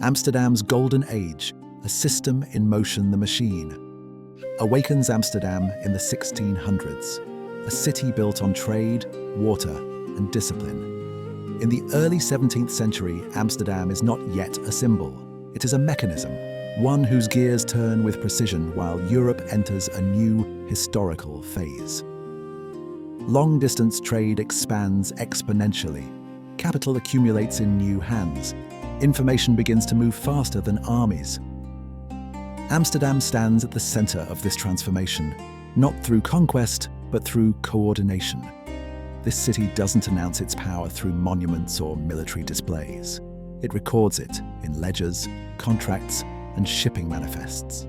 Amsterdam's golden age, a system in motion, the machine, awakens Amsterdam in the 1600s, a city built on trade, water, and discipline. In the early 17th century, Amsterdam is not yet a symbol. It is a mechanism, one whose gears turn with precision while Europe enters a new historical phase. Long-distance trade expands exponentially. Capital accumulates in new hands. Information begins to move faster than armies. Amsterdam stands at the center of this transformation, not through conquest, but through coordination. This city doesn't announce its power through monuments or military displays. It records it in ledgers, contracts, and shipping manifests.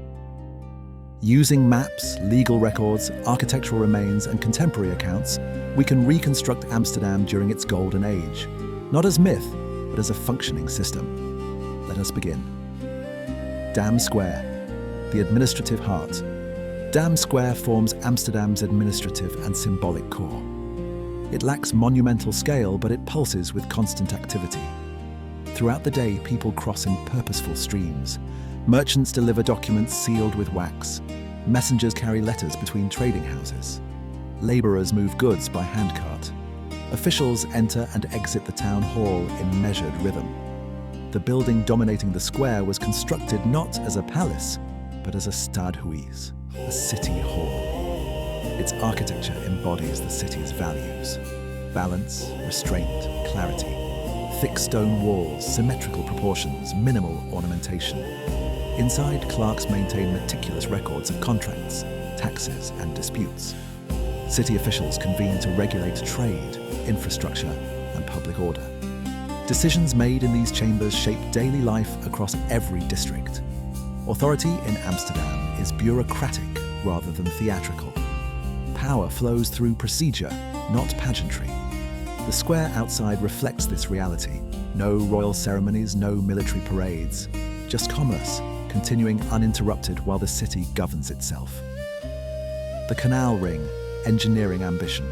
Using maps, legal records, architectural remains, and contemporary accounts, we can reconstruct Amsterdam during its golden age, not as myth, but as a functioning system. Let us begin. Dam Square, the administrative heart. Dam Square forms Amsterdam's administrative and symbolic core. It lacks monumental scale, but it pulses with constant activity. Throughout the day, people cross in purposeful streams. Merchants deliver documents sealed with wax. Messengers carry letters between trading houses. Laborers move goods by handcart. Officials enter and exit the town hall in measured rhythm. The building dominating the square was constructed not as a palace, but as a stadhuis, a city hall. Its architecture embodies the city's values: balance, restraint, clarity. Thick stone walls, symmetrical proportions, minimal ornamentation. Inside, clerks maintain meticulous records of contracts, taxes, and disputes. City officials convene to regulate trade, infrastructure, and public order. Decisions made in these chambers shape daily life across every district. Authority in Amsterdam is bureaucratic rather than theatrical. Power flows through procedure, not pageantry. The square outside reflects this reality. No royal ceremonies, no military parades. Just commerce, continuing uninterrupted while the city governs itself. The Canal Ring, engineering ambition.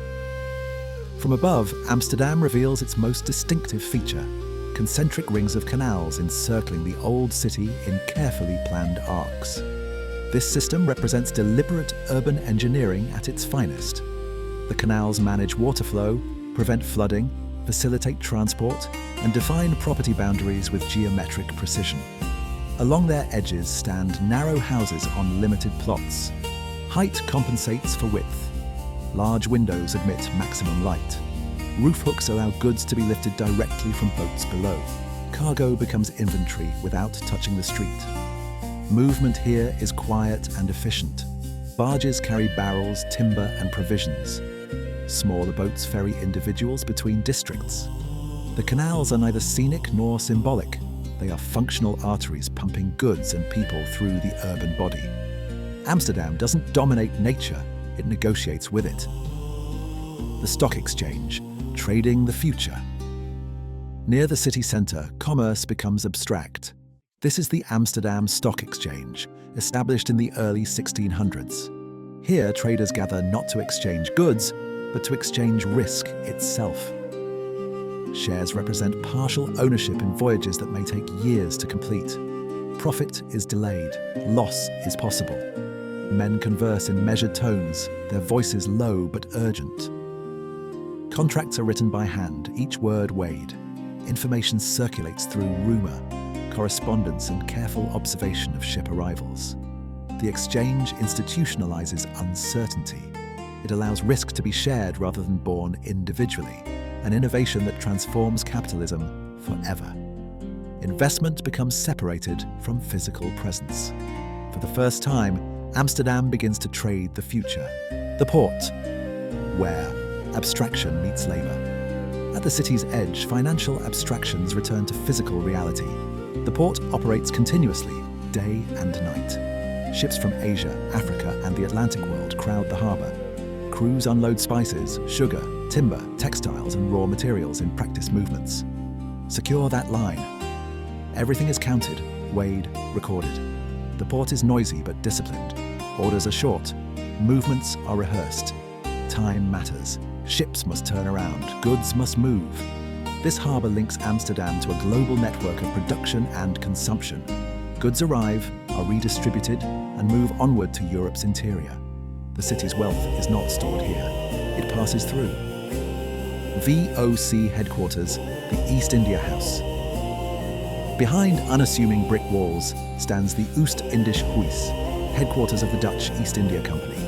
From above, Amsterdam reveals its most distinctive feature: concentric rings of canals encircling the old city in carefully planned arcs. This system represents deliberate urban engineering at its finest. The canals manage water flow, prevent flooding, facilitate transport, and define property boundaries with geometric precision. Along their edges stand narrow houses on limited plots. Height compensates for width. Large windows admit maximum light. Roof hooks allow goods to be lifted directly from boats below. Cargo becomes inventory without touching the street. Movement here is quiet and efficient. Barges carry barrels, timber, and provisions. Smaller boats ferry individuals between districts. The canals are neither scenic nor symbolic. They are functional arteries pumping goods and people through the urban body. Amsterdam doesn't dominate nature, it negotiates with it. The stock exchange, trading the future. Near the city centre, commerce becomes abstract. This is the Amsterdam Stock Exchange, established in the early 1600s. Here, traders gather not to exchange goods, but to exchange risk itself. Shares represent partial ownership in voyages that may take years to complete. Profit is delayed, loss is possible. Men converse in measured tones, their voices low but urgent. Contracts are written by hand, each word weighed. Information circulates through rumour, correspondence, and careful observation of ship arrivals. The exchange institutionalizes uncertainty. It allows risk to be shared rather than borne individually, an innovation that transforms capitalism forever. Investment becomes separated from physical presence. For the first time, Amsterdam begins to trade the future. The port, where abstraction meets labor. At the city's edge, financial abstractions return to physical reality. The port operates continuously, day and night. Ships from Asia, Africa, and the Atlantic world crowd the harbour. Crews unload spices, sugar, timber, textiles, and raw materials in practice movements. Secure that line. Everything is counted, weighed, recorded. The port is noisy but disciplined. Orders are short. Movements are rehearsed. Time matters. Ships must turn around. Goods must move. This harbour links Amsterdam to a global network of production and consumption. Goods arrive, are redistributed, and move onward to Europe's interior. The city's wealth is not stored here. It passes through. VOC headquarters, the East India House. Behind unassuming brick walls stands the Oost-Indisch Huis, headquarters of the Dutch East India Company.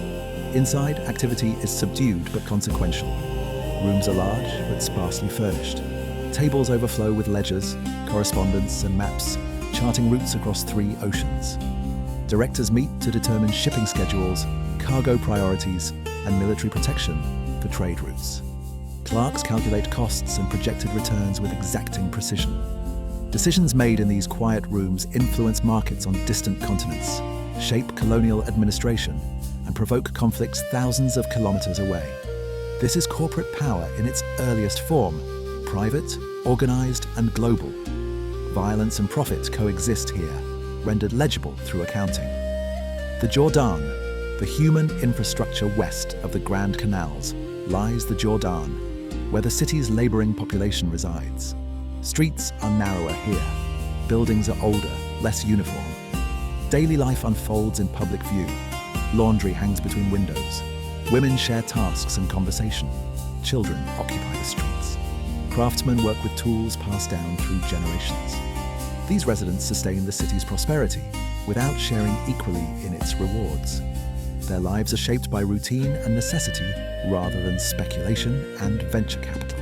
Inside, activity is subdued but consequential. Rooms are large but sparsely furnished. Tables overflow with ledgers, correspondence and maps, charting routes across 3 oceans. Directors meet to determine shipping schedules, cargo priorities, and military protection for trade routes. Clerks calculate costs and projected returns with exacting precision. Decisions made in these quiet rooms influence markets on distant continents, shape colonial administration, and provoke conflicts thousands of kilometers away. This is corporate power in its earliest form, private, organized, and global. Violence and profit coexist here, rendered legible through accounting. The Jordan, the human infrastructure west of the Grand Canals, lies the Jordan, where the city's laboring population resides. Streets are narrower here. Buildings are older, less uniform. Daily life unfolds in public view. Laundry hangs between windows. Women share tasks and conversation. Children occupy the streets. Craftsmen work with tools passed down through generations. These residents sustain the city's prosperity without sharing equally in its rewards. Their lives are shaped by routine and necessity rather than speculation and venture capital.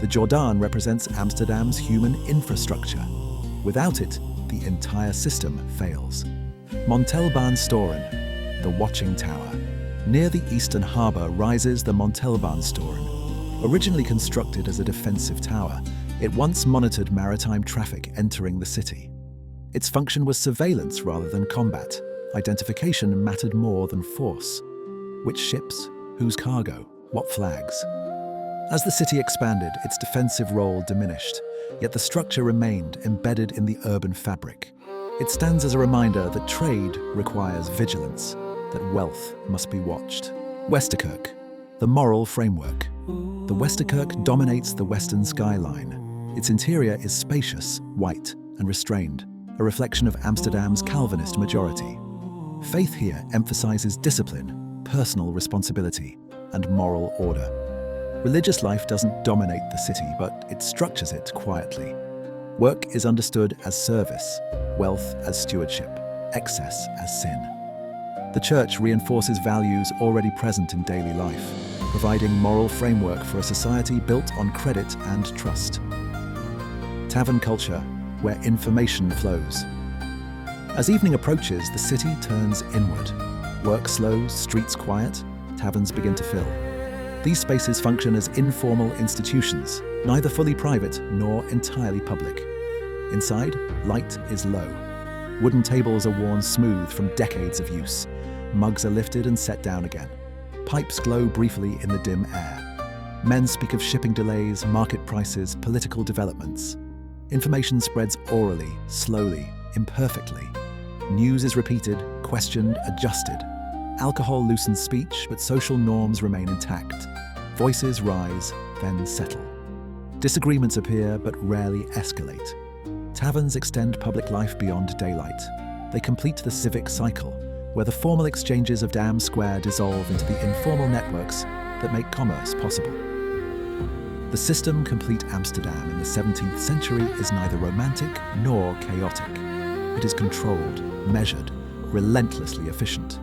The Jordan represents Amsterdam's human infrastructure. Without it, the entire system fails. Montelbaanstoren, the watching tower. Near the eastern harbour rises the Montelbaanstoren. Originally constructed as a defensive tower, it once monitored maritime traffic entering the city. Its function was surveillance rather than combat. Identification mattered more than force. Which ships? Whose cargo? What flags? As the city expanded, its defensive role diminished, yet the structure remained embedded in the urban fabric. It stands as a reminder that trade requires vigilance, that wealth must be watched. Westerkerk, the moral framework. The Westerkerk dominates the western skyline. Its interior is spacious, white, and restrained, a reflection of Amsterdam's Calvinist majority. Faith here emphasizes discipline, personal responsibility, and moral order. Religious life doesn't dominate the city, but it structures it quietly. Work is understood as service, wealth as stewardship, excess as sin. The church reinforces values already present in daily life, providing moral framework for a society built on credit and trust. Tavern culture, where information flows. As evening approaches, the city turns inward. Work slows, streets quiet, taverns begin to fill. These spaces function as informal institutions, neither fully private nor entirely public. Inside, light is low. Wooden tables are worn smooth from decades of use. Mugs are lifted and set down again. Pipes glow briefly in the dim air. Men speak of shipping delays, market prices, political developments. Information spreads orally, slowly, imperfectly. News is repeated, questioned, adjusted. Alcohol loosens speech, but social norms remain intact. Voices rise, then settle. Disagreements appear, but rarely escalate. Taverns extend public life beyond daylight. They complete the civic cycle, where the formal exchanges of Dam Square dissolve into the informal networks that make commerce possible. The system complete Amsterdam in the 17th century is neither romantic nor chaotic. It is controlled, measured, relentlessly efficient.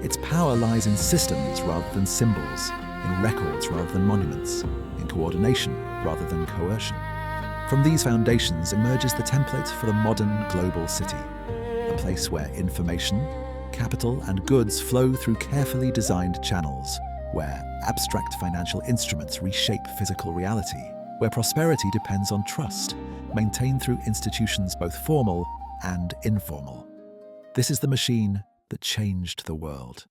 Its power lies in systems rather than symbols, in records rather than monuments, in coordination rather than coercion. From these foundations emerges the template for the modern global city, a place where information, capital, and goods flow through carefully designed channels, where abstract financial instruments reshape physical reality, where prosperity depends on trust, maintained through institutions both formal and informal. This is the machine that changed the world.